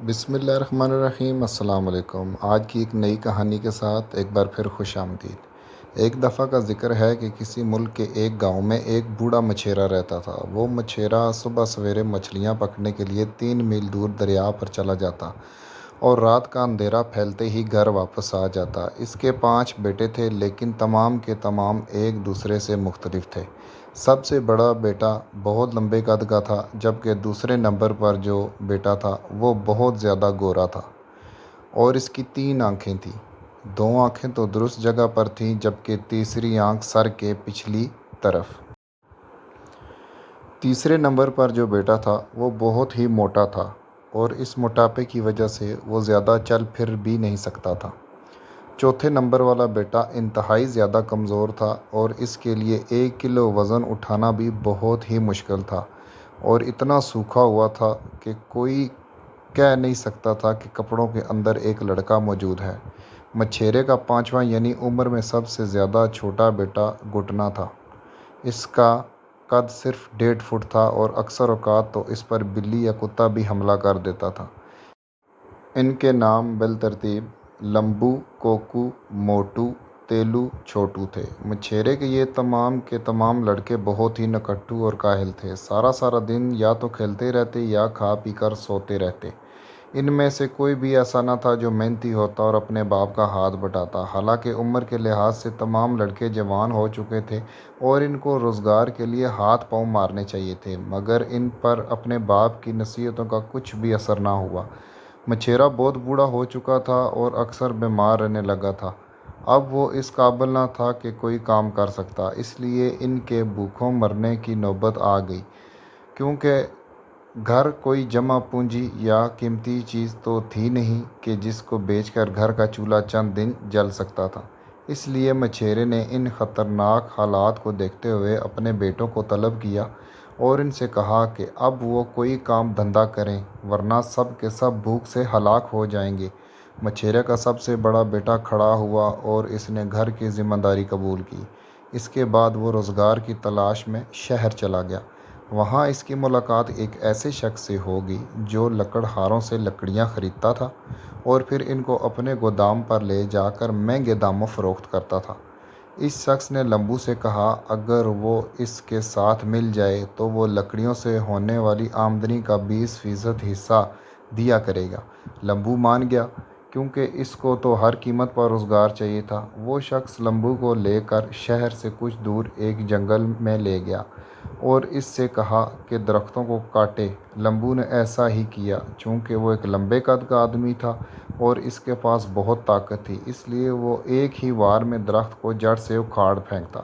بسم اللہ الرحمن الرحیم۔ السلام علیکم۔ آج کی ایک نئی کہانی کے ساتھ ایک بار پھر خوش آمدید۔ ایک دفعہ کا ذکر ہے کہ کسی ملک کے ایک گاؤں میں ایک بوڑھا مچھیرا رہتا تھا۔ وہ مچھیرا صبح سویرے مچھلیاں پکڑنے کے لیے 3 میل دور دریا پر چلا جاتا اور رات کا اندھیرا پھیلتے ہی گھر واپس آ جاتا۔ اس کے 5 بیٹے تھے، لیکن تمام کے تمام ایک دوسرے سے مختلف تھے۔ سب سے بڑا بیٹا بہت لمبے قد کا تھا، جبکہ دوسرے نمبر پر جو بیٹا تھا وہ بہت زیادہ گورا تھا اور اس کی 3 آنکھیں تھیں۔ 2 آنکھیں تو درست جگہ پر تھیں، جبکہ تیسری آنکھ سر کے پچھلی طرف۔ تیسرے نمبر پر جو بیٹا تھا وہ بہت ہی موٹا تھا اور اس موٹاپے کی وجہ سے وہ زیادہ چل پھر بھی نہیں سکتا تھا۔ چوتھے نمبر والا بیٹا انتہائی زیادہ کمزور تھا اور اس کے لیے 1 کلو وزن اٹھانا بھی بہت ہی مشکل تھا اور اتنا سوکھا ہوا تھا کہ کوئی کہہ نہیں سکتا تھا کہ کپڑوں کے اندر ایک لڑکا موجود ہے۔ مچھیرے کا 5واں یعنی عمر میں سب سے زیادہ چھوٹا بیٹا گھٹنا تھا۔ اس کا قد صرف 1.5 فٹ تھا اور اکثر اوقات تو اس پر بلی یا کتا بھی حملہ کر دیتا تھا۔ ان کے نام بالترتیب لمبو، کوکو، موٹو، تیلو، چھوٹو تھے۔ مچھیرے کے یہ تمام کے تمام لڑکے بہت ہی نکٹو اور کاہل تھے۔ سارا دن یا تو کھیلتے رہتے یا کھا پی کر سوتے رہتے۔ ان میں سے کوئی بھی ایسا نہ تھا جو محنتی ہوتا اور اپنے باپ کا ہاتھ بٹاتا۔ حالانکہ عمر کے لحاظ سے تمام لڑکے جوان ہو چکے تھے اور ان کو روزگار کے لیے ہاتھ پاؤں مارنے چاہیے تھے، مگر ان پر اپنے باپ کی نصیحتوں کا کچھ بھی اثر نہ ہوا۔ مچھیرا بہت بوڑھا ہو چکا تھا اور اکثر بیمار رہنے لگا تھا۔ اب وہ اس قابل نہ تھا کہ کوئی کام کر سکتا، اس لیے ان کے بھوکوں مرنے کی نوبت آ گئی، کیونکہ گھر کوئی جمع پونجی یا قیمتی چیز تو تھی نہیں کہ جس کو بیچ کر گھر کا چولہا چند دن جل سکتا تھا۔ اس لیے مچھیرے نے ان خطرناک حالات کو دیکھتے ہوئے اپنے بیٹوں کو طلب کیا اور ان سے کہا کہ اب وہ کوئی کام دھندا کریں، ورنہ سب کے سب بھوک سے ہلاک ہو جائیں گے۔ مچھیرے کا سب سے بڑا بیٹا کھڑا ہوا اور اس نے گھر کی ذمہ داری قبول کی۔ اس کے بعد وہ روزگار کی تلاش میں شہر چلا گیا۔ وہاں اس کی ملاقات ایک ایسے شخص سے ہوگی جو لکڑہاروں سے لکڑیاں خریدتا تھا اور پھر ان کو اپنے گودام پر لے جا کر مہنگے داموں فروخت کرتا تھا۔ اس شخص نے لمبو سے کہا اگر وہ اس کے ساتھ مل جائے تو وہ لکڑیوں سے ہونے والی آمدنی کا 20% حصہ دیا کرے گا۔ لمبو مان گیا، کیونکہ اس کو تو ہر قیمت پر روزگار چاہیے تھا۔ وہ شخص لمبو کو لے کر شہر سے کچھ دور ایک جنگل میں لے گیا اور اس سے کہا کہ درختوں کو کاٹے۔ لمبو نے ایسا ہی کیا۔ چونکہ وہ ایک لمبے قد کا آدمی تھا اور اس کے پاس بہت طاقت تھی، اس لیے وہ ایک ہی وار میں درخت کو جڑ سے اکھاڑ پھینکتا۔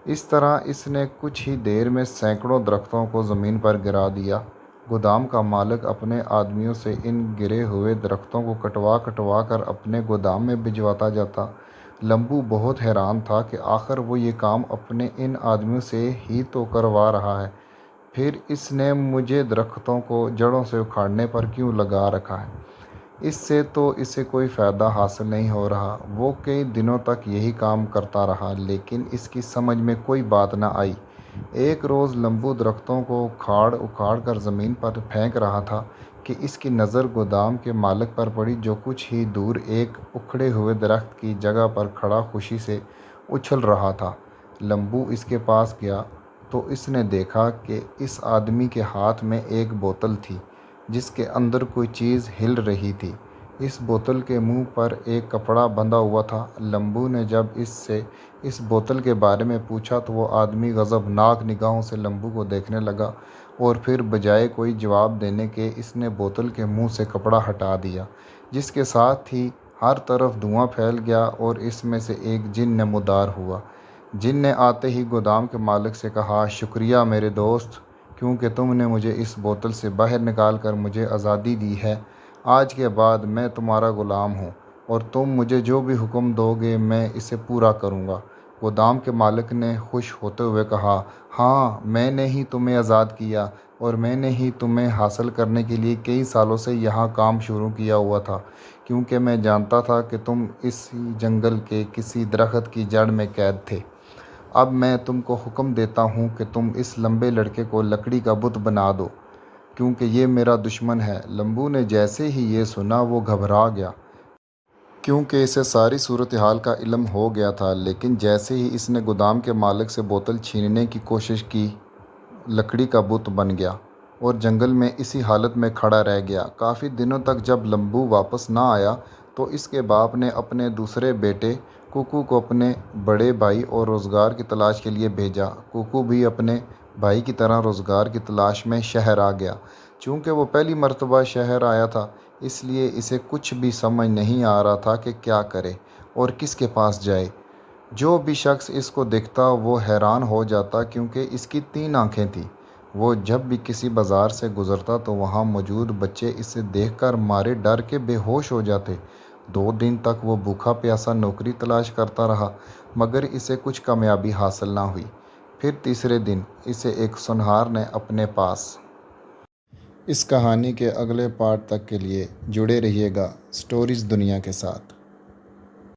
اس طرح اس نے کچھ ہی دیر میں سینکڑوں درختوں کو زمین پر گرا دیا۔ گودام کا مالک اپنے آدمیوں سے ان گرے ہوئے درختوں کو کٹوا کر اپنے گودام میں بھجواتا جاتا۔ لمبو بہت حیران تھا کہ آخر وہ یہ کام اپنے ان آدمیوں سے ہی تو کروا رہا ہے، پھر اس نے مجھے درختوں کو جڑوں سے اکھاڑنے پر کیوں لگا رکھا ہے؟ اس سے تو اسے کوئی فائدہ حاصل نہیں ہو رہا۔ وہ کئی دنوں تک یہی کام کرتا رہا، لیکن اس کی سمجھ میں کوئی بات نہ آئی۔ ایک روز لمبو درختوں کو اکھاڑ کر زمین پر پھینک رہا تھا کہ اس کی نظر گودام کے مالک پر پڑی، جو کچھ ہی دور ایک اکھڑے ہوئے درخت کی جگہ پر کھڑا خوشی سے اچھل رہا تھا۔ لمبو اس کے پاس گیا تو اس نے دیکھا کہ اس آدمی کے ہاتھ میں ایک بوتل تھی جس کے اندر کوئی چیز ہل رہی تھی۔ اس بوتل کے منہ پر ایک کپڑا بندھا ہوا تھا۔ لمبو نے جب اس سے اس بوتل کے بارے میں پوچھا تو وہ آدمی غضبناک نگاہوں سے لمبو کو دیکھنے لگا اور پھر بجائے کوئی جواب دینے کے اس نے بوتل کے منہ سے کپڑا ہٹا دیا، جس کے ساتھ ہی ہر طرف دھواں پھیل گیا اور اس میں سے ایک جن نمودار ہوا۔ جن نے آتے ہی گودام کے مالک سے کہا شکریہ میرے دوست، کیونکہ تم نے مجھے اس بوتل سے باہر نکال کر مجھے آزادی دی ہے۔ آج کے بعد میں تمہارا غلام ہوں اور تم مجھے جو بھی حکم دو گے میں اسے پورا کروں گا۔ گودام کے مالک نے خوش ہوتے ہوئے کہا ہاں، میں نے ہی تمہیں آزاد کیا اور میں نے ہی تمہیں حاصل کرنے کے لیے کئی سالوں سے یہاں کام شروع کیا ہوا تھا، کیونکہ میں جانتا تھا کہ تم اسی جنگل کے کسی درخت کی جڑ میں قید تھے۔ اب میں تم کو حکم دیتا ہوں کہ تم اس لمبے لڑکے کو لکڑی کا بت بنا دو۔ کیونکہ یہ میرا دشمن ہے۔ لمبو نے جیسے ہی یہ سنا وہ گھبرا گیا، کیونکہ اسے ساری صورتحال کا علم ہو گیا تھا، لیکن جیسے ہی اس نے گودام کے مالک سے بوتل چھیننے کی کوشش کی، لکڑی کا بت بن گیا اور جنگل میں اسی حالت میں کھڑا رہ گیا۔ کافی دنوں تک جب لمبو واپس نہ آیا تو اس کے باپ نے اپنے دوسرے بیٹے کوکو کو اپنے بڑے بھائی اور روزگار کی تلاش کے لیے بھیجا۔ کوکو بھی اپنے بھائی کی طرح روزگار کی تلاش میں شہر آ گیا۔ چونکہ وہ پہلی مرتبہ شہر آیا تھا، اس لیے اسے کچھ بھی سمجھ نہیں آ رہا تھا کہ کیا کرے اور کس کے پاس جائے۔ جو بھی شخص اس کو دیکھتا وہ حیران ہو جاتا، کیونکہ اس کی 3 آنکھیں تھیں۔ وہ جب بھی کسی بازار سے گزرتا تو وہاں موجود بچے اسے دیکھ کر مارے ڈر کے بے ہوش ہو جاتے۔ 2 دن تک وہ بھوکا پیاسا نوکری تلاش کرتا رہا، مگر اسے کچھ کامیابی حاصل نہ ہوئی۔ پھر تیسرے دن اسے ایک سونہار نے اپنے پاس۔ اس کہانی کے اگلے پارٹ تک کے لیے جڑے رہیے گا اسٹوریز دنیا کے ساتھ۔